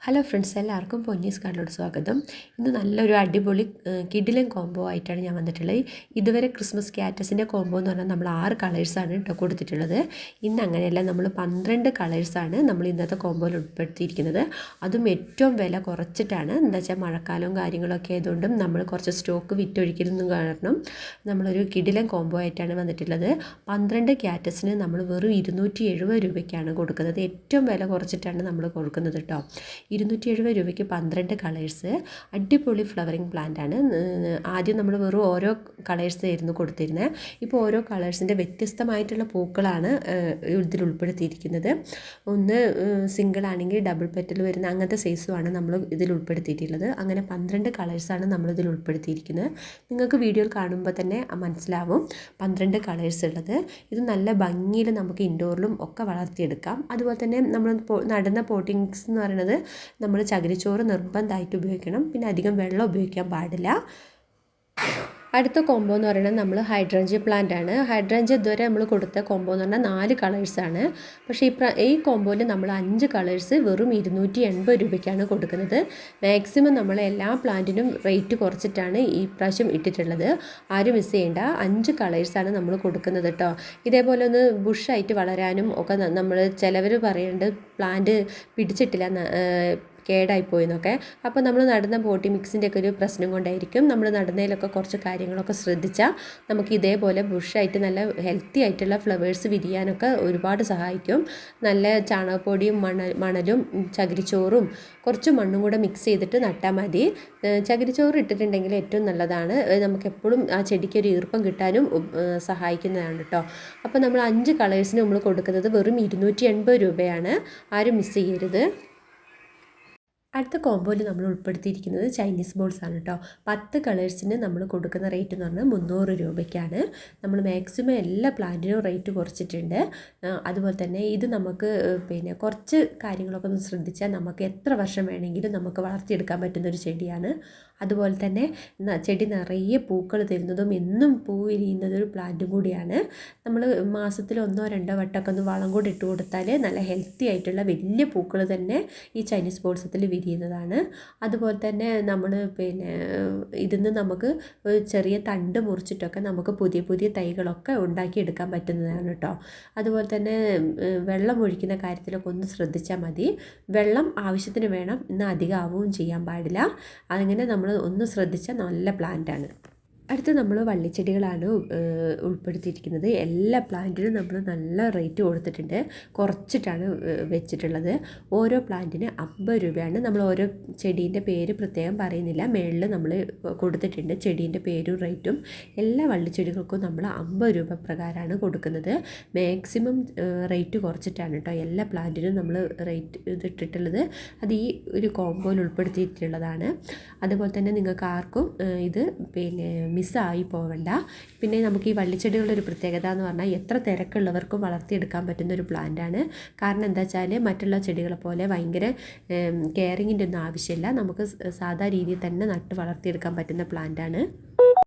Hello friends, എല്ലാവർക്കും പൊന്നീസ് ഗാർഡനിലോട്ട് സ്വാഗതം. ഇന്ന് നല്ലൊരു അടിപൊളി കിഡിലൻ കോംബോ ആയിട്ടാണ് ഞാൻ വന്നിട്ടുള്ളത്. ഇതുവരെ ക്രിസ്മസ് ക്യാറ്റസിൻ്റെ കോംബോ എന്ന് പറഞ്ഞാൽ നമ്മൾ 6 കളേഴ്സാണ് കേട്ടോ കൊടുത്തിട്ടുള്ളത്. ഇന്ന് അങ്ങനെയല്ല, നമ്മൾ 12 കളേഴ്സാണ് നമ്മൾ ഇന്നത്തെ കോംബോയിൽ ഉൾപ്പെടുത്തിയിരിക്കുന്നത്. അതും ഏറ്റവും വില കുറച്ചിട്ടാണ്. എന്താ വെച്ചാൽ മഴക്കാലവും കാര്യങ്ങളൊക്കെ ആയതുകൊണ്ടും നമ്മൾ കുറച്ച് സ്റ്റോക്ക് വിറ്റൊഴിക്കലെന്നും കാരണം നമ്മളൊരു കിഡിലൻ കോംബോ ആയിട്ടാണ് വന്നിട്ടുള്ളത്. 12 ക്യാറ്റസിന് നമ്മൾ വെറും 270 രൂപയ്ക്കാണ് കൊടുക്കുന്നത്. ഏറ്റവും വില കുറച്ചിട്ടാണ് നമ്മൾ കൊടുക്കുന്നത് കേട്ടോ. 270 രൂപയ്ക്ക് 12 കളേഴ്സ്, അടിപൊളി ഫ്ലവറിങ് പ്ലാന്റ് ആണ്. ആദ്യം നമ്മൾ വെറും ഓരോ കളേഴ്സ് ആയിരുന്നു കൊടുത്തിരുന്നത്. ഇപ്പോൾ ഓരോ കളേഴ്സിൻ്റെ വ്യത്യസ്തമായിട്ടുള്ള പൂക്കളാണ് ഇതിൽ ഉൾപ്പെടുത്തിയിരിക്കുന്നത്. ഒന്ന് സിംഗിൾ ആണെങ്കിൽ ഡബിൾ പെറ്റൽ വരുന്ന അങ്ങനത്തെ സൈസുമാണ് നമ്മൾ ഇതിൽ ഉൾപ്പെടുത്തിയിട്ടുള്ളത്. അങ്ങനെ 12 കളേഴ്സാണ് നമ്മളിതിൽ ഉൾപ്പെടുത്തിയിരിക്കുന്നത്. നിങ്ങൾക്ക് വീഡിയോയിൽ കാണുമ്പോൾ തന്നെ മനസ്സിലാവും 12 കളേഴ്സ് ഉള്ളത്. ഇത് നല്ല ഭംഗിയിൽ നമുക്ക് ഇൻഡോറിലും ഒക്കെ വളർത്തിയെടുക്കാം. അതുപോലെ തന്നെ നമ്മൾ നടുന്ന പോട്ടിങ്സ് എന്ന് പറയുന്നത് നമ്മൾ ചകിരിച്ചോറ് നിർബന്ധമായിട്ട് ഉപയോഗിക്കണം. പിന്നെ അധികം വെള്ളം ഉപയോഗിക്കാൻ പാടില്ല. അടുത്ത കോംബോ എന്ന് പറയുന്നത് നമ്മൾ ഹൈഡ്രഞ്ചിയ പ്ലാന്റ് ആണ്. ഹൈഡ്രഞ്ചിയ ഇതുവരെ നമ്മൾ കൊടുത്ത കോംബോ എന്ന് പറഞ്ഞാൽ 4 കളേഴ്സാണ്. പക്ഷേ ഈ കോംബോയിൽ നമ്മൾ 5 കളേഴ്സ് വെറും 280 രൂപയ്ക്കാണ് കൊടുക്കുന്നത്. മാക്സിമം നമ്മൾ എല്ലാ പ്ലാന്റിനും റേറ്റ് കുറച്ചിട്ടാണ് ഈ പ്രാവശ്യം ഇട്ടിട്ടുള്ളത്. ആരും മിസ് ചെയ്യേണ്ട. 5 കളേഴ്സാണ് നമ്മൾ കൊടുക്കുന്നത് കേട്ടോ. ഇതേപോലെ ഒന്ന് ബുഷായിട്ട് വളരാനും ഒക്കെ നമ്മൾ ചിലവർ പറയുന്നുണ്ട് പ്ലാന്റ് പിടിച്ചിട്ടില്ല, കേടായിപ്പോയെന്നൊക്കെ. അപ്പോൾ നമ്മൾ നടുന്ന പോട്ടി മിക്സിൻ്റെ ഒക്കെ ഒരു പ്രശ്നം കൊണ്ടായിരിക്കും. നമ്മൾ നടുന്നതിലൊക്കെ കുറച്ച് കാര്യങ്ങളൊക്കെ ശ്രദ്ധിച്ചാൽ നമുക്ക് ഇതേപോലെ ബുഷായിട്ട് നല്ല ഹെൽത്തി ആയിട്ടുള്ള ഫ്ലവേഴ്സ് വിരിയാനൊക്കെ ഒരുപാട് സഹായിക്കും. നല്ല ചാണകപ്പൊടിയും മണലും ചകിരിച്ചോറും കുറച്ച് മണ്ണും കൂടെ മിക്സ് ചെയ്തിട്ട് നട്ടാൽ മതി. ചകിരിച്ചോറ് ഇട്ടിട്ടുണ്ടെങ്കിൽ ഏറ്റവും നല്ലതാണ്. നമുക്ക് എപ്പോഴും ആ ചെടിക്ക് ഒരു ഈർപ്പം കിട്ടാനും സഹായിക്കുന്നതാണ് കേട്ടോ. അപ്പോൾ നമ്മൾ 5 കളേഴ്സിന് നമ്മൾ കൊടുക്കുന്നത് വെറും 280 രൂപയാണ്. ആരും മിസ് ചെയ്യരുത്. അടുത്ത കോംബോയിൽ നമ്മൾ ഉൾപ്പെടുത്തിയിരിക്കുന്നത് ചൈനീസ് ബോൾസ് ആണ് കേട്ടോ. 10 കളേഴ്സിന് നമ്മൾ കൊടുക്കുന്ന റേറ്റ് എന്ന് പറഞ്ഞാൽ 300 രൂപയ്ക്കാണ്. നമ്മൾ മാക്സിമം എല്ലാ പ്ലാന്റിനും റേറ്റ് കുറച്ചിട്ടുണ്ട്. അതുപോലെ തന്നെ ഇത് നമുക്ക് പിന്നെ കുറച്ച് കാര്യങ്ങളൊക്കെ ഒന്ന് ശ്രദ്ധിച്ചാൽ നമുക്ക് എത്ര വർഷം വേണമെങ്കിലും നമുക്ക് വളർത്തിയെടുക്കാൻ പറ്റുന്നൊരു ചെടിയാണ്. അതുപോലെ തന്നെ ചെടി നിറയെ പൂക്കൾ തരുന്നതും എന്നും പൂ വിരിയുന്നതൊരു പ്ലാന്റും കൂടിയാണ്. നമ്മൾ മാസത്തിൽ 1-2 വട്ടമൊക്കെ ഒന്ന് വളം കൂടി ഇട്ട് കൊടുത്താൽ നല്ല ഹെൽത്തി ആയിട്ടുള്ള വലിയ പൂക്കൾ തന്നെ ഈ ചൈനീസ് ബോൾസത്തിൽ വിരിയുന്നതാണ്. അതുപോലെ തന്നെ നമ്മൾ പിന്നെ ഇതിന്ന് നമുക്ക് ചെറിയ തണ്ട് മുറിച്ചിട്ടൊക്കെ നമുക്ക് പുതിയ പുതിയ തൈകളൊക്കെ ഉണ്ടാക്കിയെടുക്കാൻ പറ്റുന്നതാണ് കേട്ടോ. അതുപോലെ തന്നെ വെള്ളം ഒഴിക്കുന്ന കാര്യത്തിലൊക്കെ ഒന്ന് ശ്രദ്ധിച്ചാൽ മതി. വെള്ളം ആവശ്യത്തിന് വേണം, ഇന്ന് അധികം ആവുകയും ചെയ്യാൻ പാടില്ല. അങ്ങനെ നമ്മൾ ഒന്ന് ശ്രദ്ധിച്ചാൽ നല്ല പ്ലാന്റാണ്. അടുത്ത് നമ്മൾ വള്ളിച്ചെടികളാണ് ഉൾപ്പെടുത്തിയിരിക്കുന്നത്. എല്ലാ പ്ലാന്റിനും നമ്മൾ നല്ല റേറ്റ് കൊടുത്തിട്ടുണ്ട്, കുറച്ചിട്ടാണ് വെച്ചിട്ടുള്ളത്. ഓരോ പ്ലാന്റിന് 50 രൂപയാണ്. നമ്മൾ ഓരോ ചെടീൻ്റെ പേര് പ്രത്യേകം പറയുന്നില്ല, മേളിൽ നമ്മൾ കൊടുത്തിട്ടുണ്ട് ചെടീൻ്റെ പേരും റേറ്റും. എല്ലാ വള്ളിച്ചെടികൾക്കും നമ്മൾ 50 രൂപ പ്രകാരമാണ് കൊടുക്കുന്നത്. മാക്സിമം റേറ്റ് കുറച്ചിട്ടാണ് കേട്ടോ എല്ലാ പ്ലാന്റിനും നമ്മൾ റേറ്റ് ഇതിട്ടിട്ടുള്ളത്. അത് ഈ ഒരു കോംബോയിൽ ഉൾപ്പെടുത്തിയിട്ടുള്ളതാണ്. അതുപോലെ തന്നെ നിങ്ങൾക്ക് ആർക്കും ഇത് പിന്നെ മിസ്സായി പോകണ്ട. പിന്നെ നമുക്ക് ഈ വള്ളിച്ചെടികളുടെ ഒരു പ്രത്യേകത എന്ന് പറഞ്ഞാൽ എത്ര തിരക്കുള്ളവർക്കും വളർത്തിയെടുക്കാൻ പറ്റുന്ന ഒരു പ്ലാന്റാണ്. കാരണം എന്താ വെച്ചാൽ മറ്റുള്ള ചെടികളെ പോലെ ഭയങ്കര കെയറിങ്ങിൻ്റെ ഒന്നും ആവശ്യമില്ല. നമുക്ക് സാധാ രീതിയിൽ തന്നെ നട്ട് വളർത്തിയെടുക്കാൻ പറ്റുന്ന പ്ലാന്റാണ്.